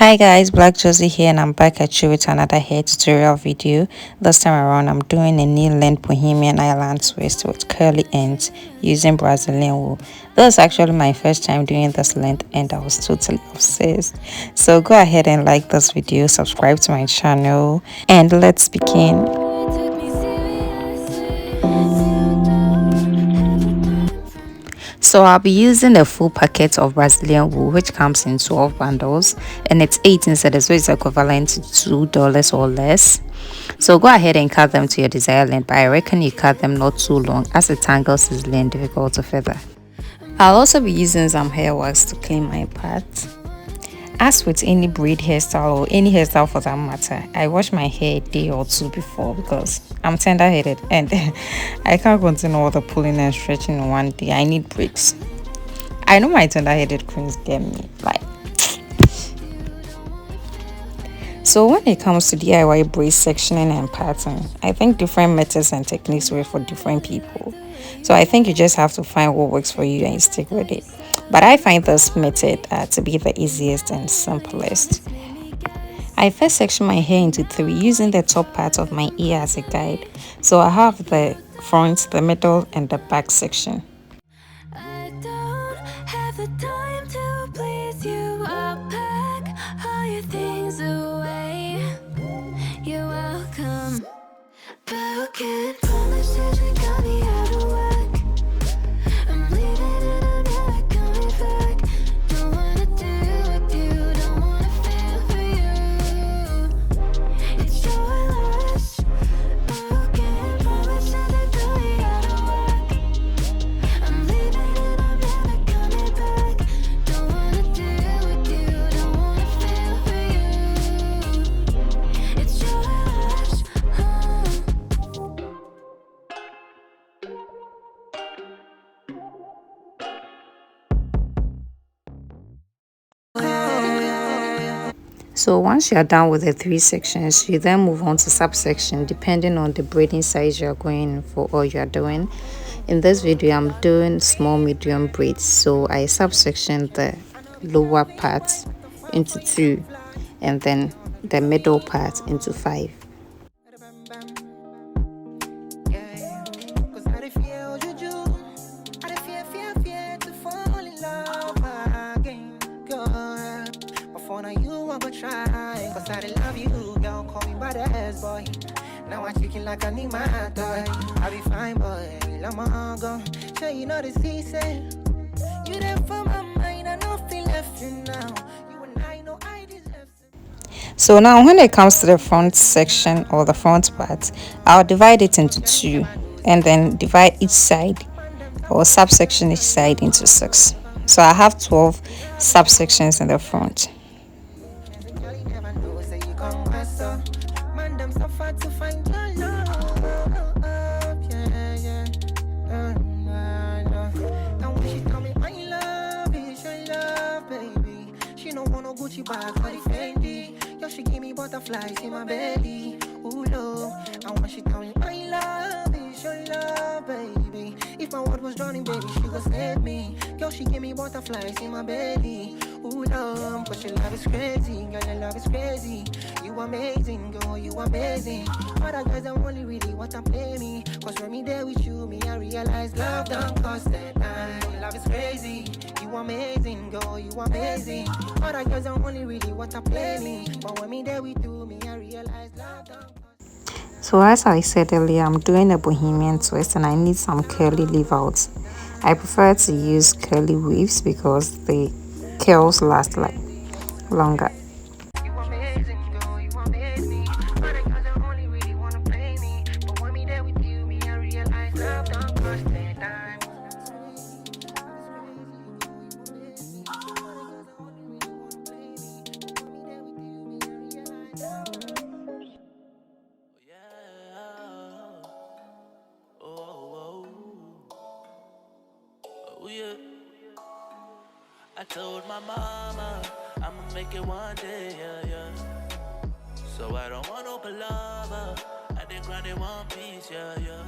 Hi guys, Black Josie here and I'm back at you with another hair tutorial video. This time around I'm doing a knee length Bohemian Island twist with curly ends using Brazilian wool. This is actually my first time doing this length and I was totally obsessed. So go ahead and like this video, subscribe to my channel, and let's begin. So I'll be using a full packet of Brazilian wool, which comes in 12 bundles and it's 18 cedis, so it's equivalent to $2 or less. So go ahead and cut them to your desired length, but I reckon you cut them not too long as the tangles is easily and difficult to feather. I'll also be using some hair wax to clean my parts. As with any braid hairstyle or any hairstyle for that matter, I wash my hair a day or two before because I'm tender-headed and I can't continue all the pulling and stretching in one day. I need breaks. I know my tender-headed queens get me, like. So when it comes to DIY braid sectioning and pattern, I think different methods and techniques work for different people. So I think you just have to find what works for you and stick with it. But I find this method to be the easiest and simplest. I first section my hair into 3 using the top part of my ear as a guide. So I have the front, the middle, and the back section. I don't have the time to please you. I'll pack all your things away. You're welcome. Broken promises, we got me out of work. I'm leaving and I'm never coming back. Don't wanna deal with you, don't wanna feel for you. It's your loss. Broken promises, we got me out of work. I'm leaving and I'm never coming back. Don't wanna deal with you, don't wanna feel for you. It's your loss. So once you are done with the 3 sections, you then move on to subsection depending on the braiding size you are going for or you are doing. In this video, I'm doing small medium braids, so I subsection the lower part into 2 and then the middle part into 5. Now I'm chicken like I need my toy. I be fine, boy. Let my go. So you know the season. You there for my mind. I know feel left you now. You and I know I deserve. So now when it comes to the front section or the front part, I'll divide it into 2 and then divide each side or subsection each side into 6. So I have 12 subsections in the front. To find your love, yeah, yeah. And when she tell me my love is your love, baby, she don't want no Gucci bag for the Fendi. Yo, she give me butterflies in my belly. Ooh, love. And when she tell me my love is your love, baby, if my world was drowning, baby, she go save me. Yo, she give me butterflies in my belly. Ooh, love, but your love is crazy, girl, your love is crazy. You amazing, girl, you amazing. Other guys don't only really want to play me. Cause when me there with you, me I realize love don't cost that time. Love is crazy. You amazing, girl, you amazing. Other guys don't only really want to play me. But when me there with you, me I realize love don't cost. So as I said earlier, I'm doing a Bohemian twist and I need some curly leave outs. I prefer to use curly weaves because the curls last like longer. I told my mama I'ma make it one day, yeah, yeah. So I don't want no lover. I didn't grind in one piece, yeah, yeah.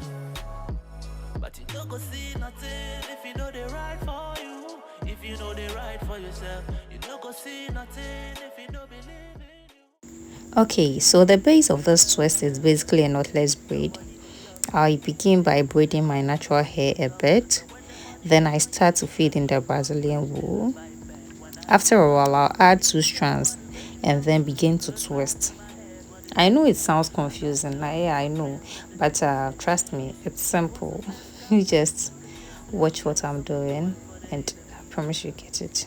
But you don't go see nothing if you know they right for you. If you know they right for yourself, you don't go see nothing if you don't believe. Okay, so the base of this twist is basically a knotless braid. I begin by braiding my natural hair a bit, then I start to feed in the Brazilian wool. After a while, I'll add 2 strands and then begin to twist. I know it sounds confusing, yeah, I know, but trust me, it's simple. You just watch what I'm doing, and I promise you get it.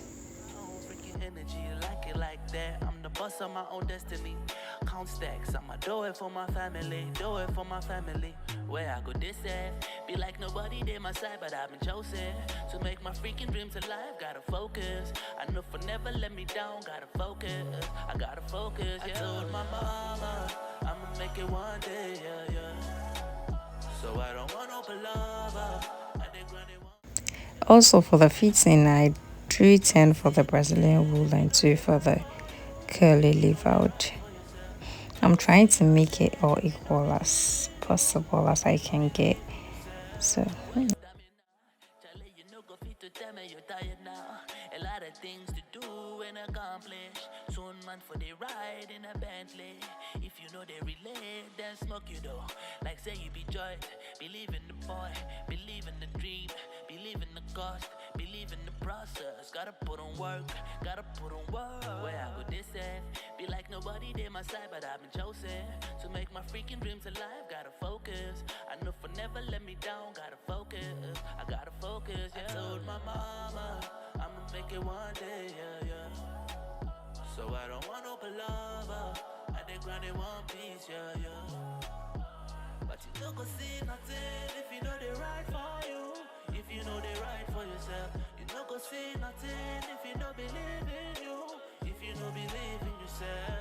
Freaking energy, like it like that. I'm the boss of my own destiny. Count stacks, I'ma do it for my family, do it for my family. Where I go this at, be like nobody did my side, but I've been chosen to make my freaking dreams alive. Gotta focus, I know for never let me down. Gotta focus, I gotta focus. Yeah. I told my mama I'ma make it one day, yeah, yeah. So I don't want no palaver. I think granny want. Also, for the fitting, I drew 10 for the Brazilian wool and 2 for the curly leave out. I'm trying to make it all equal as possible as I can get. So Charlie, you know, go fit to tell me you're tired now. A lot of things to do and accomplish. Soon, man, for the ride in a Bentley. If you know they relate, then smoke you though. Like say you be joy, believe in the boy, believe in the dream, believe in the cost, believe in the process. Gotta put on work, gotta put on work. Where I go this end, be like nobody did my side, but I've been chosen to make my freaking dreams alive. Gotta focus, I know for never let me down. Gotta focus, I gotta focus. Yeah. I told my mama I'ma make it one day, yeah, yeah. So I don't want no palaver. I think granny one piece, yeah, yeah. But you don't go see nothing if you know they right for you. If you know they right for yourself, you don't go see nothing if you don't believe in you. If you don't believe in yourself.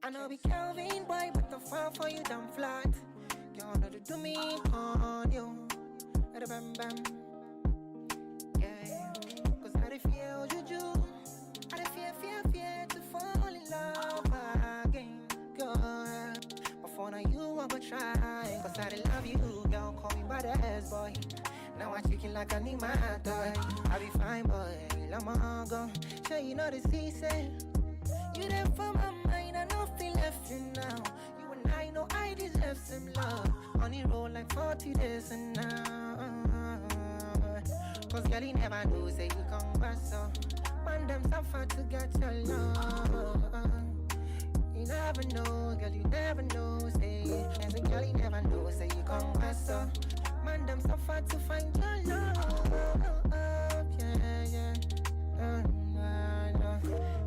I know be Calvin boy, but the fall for you damn flat. You know to do me on you. Bam bam. Yeah. Cause I dey feel juju. I dey fear to fall in love again. Girl. Before now you I go try. Cause I dey love you, girl. Call me by the S boy. Now I chicken like I need my toy. I be fine, boy. Lama go. So you know the season. You there for my mind, I know feel left you now. You and I know I deserve some love. On the road like 40 days and now. Cause girl, you never know, say you come back so. Man, them suffer to get your love. You never know, girl, you never know, say. As a girl, you never know, say you come back so. Man, them suffer to find your love. Yeah, yeah.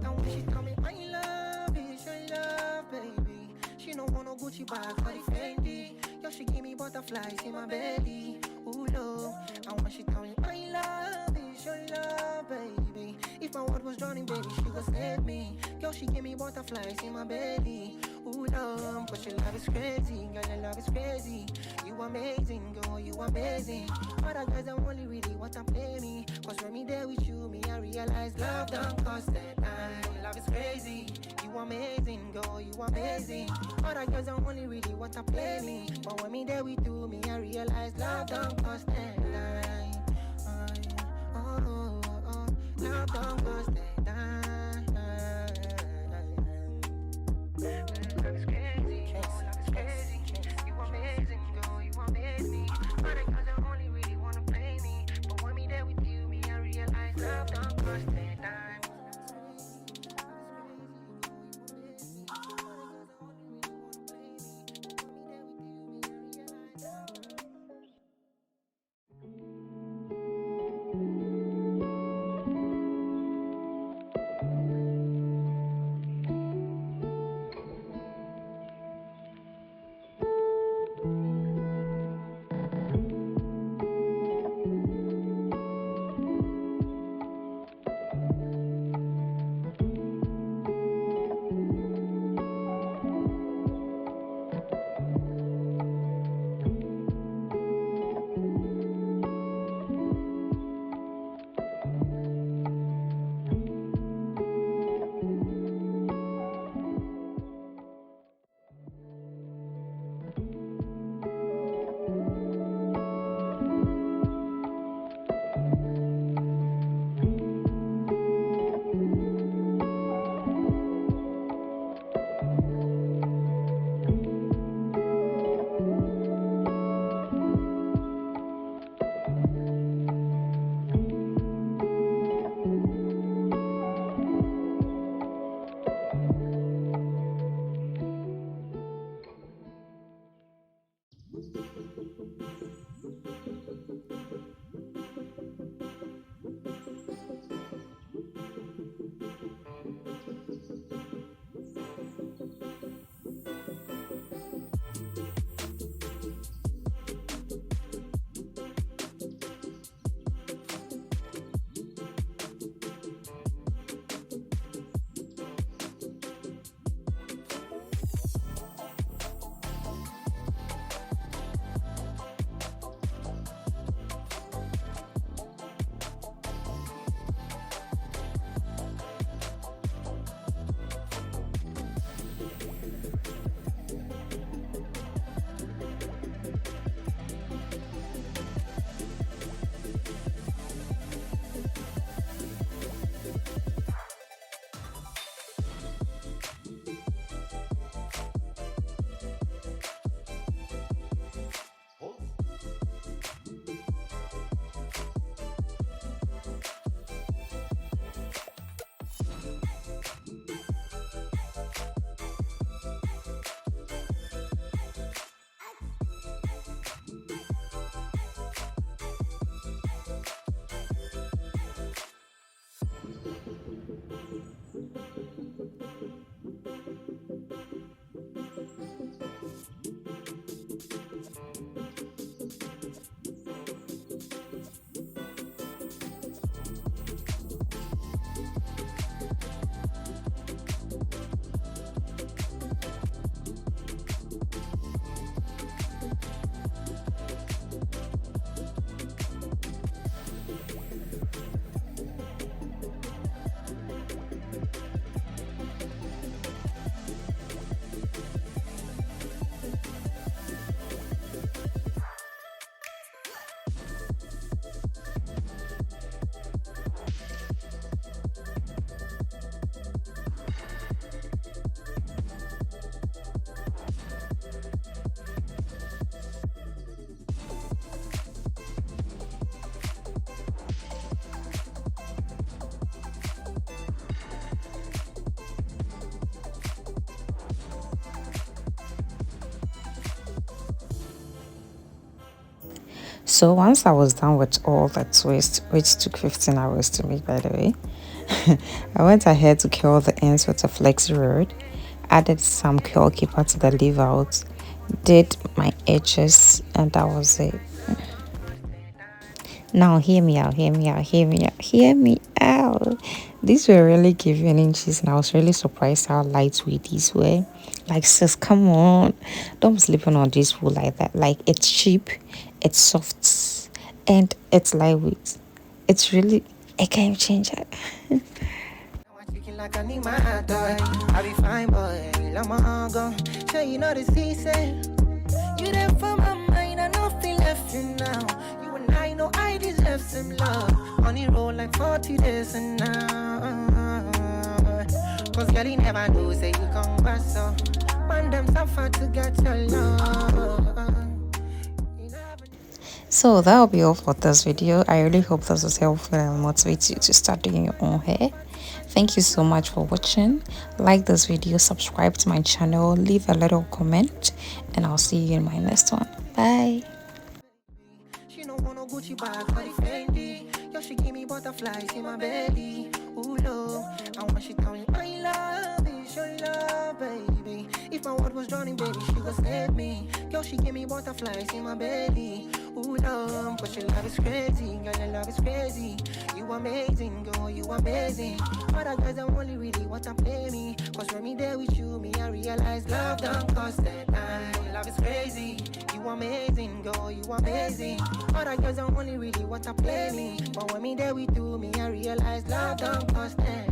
And when she tell me I love is your love, baby. She don't want no Gucci bag for the Fendi. Yo, she give me butterflies in my belly. Ooh, love. And when she tell me I love is your love, baby. If my world was drowning, baby, she go save me. Yo, she give me butterflies in my belly. Ooh, love. But your love is crazy, girl, your love is crazy. You amazing, girl, you amazing. Other guys don't only really want to play me. Cause when me there with you, me I realize love don't cost that time. Love is crazy, you amazing, girl, you amazing. Other girls don't only really want to play me. But when me there with you, me I realize love don't cost that time. Love don't cost that time. Love is crazy, love is crazy. You amazing, girl, you amazing. Other girls don't only really want to play me. But when me there with you, me I realize love don't cost that time. So once I was done with all the twist, which took 15 hours to make by the way, I went ahead to curl the ends with a flexi rod, added some curl keeper to the leave out, did my edges, and that was it. Now hear me out, hear me out, hear me out, hear me out. These were really giving inches and I was really surprised how lightweight these were. Like sis, come on. Don't be sleeping on this wool like that. Like it's cheap, it's soft, and it's lightweight. It's really a game changer. Like I need my toy. I be fine, boy. Love my go. So you know the season. You there for my mind. I know feel left you now. You and I know I deserve some love. On the road like 40 days and now. Cause girl, you never know. Say you come back so. Man, them suffer to get your love. So that'll be all for this video. I really hope this was helpful and motivates you to start doing your own hair. Thank you so much for watching. Like this video, subscribe to my channel, leave a little comment, and I'll see you in my next one. Bye. She don't want no Gucci bag for the Fendi. Yo, she give me butterflies in my belly. Ooh, love. And when she tell me I love it, your love, baby. If my world was drowning, baby, she go save me. Yo, she give me butterflies in my belly. Ooh, love, but your love is crazy. Girl, your love is crazy. You amazing, girl, you amazing. Other guys don't only really want to play me. Cause when me there with you, me I realize love don't cost that time. Love is crazy. You amazing, girl, you amazing. Other girls don't only really want to play me. But when me there with you, me I realize love don't cost that.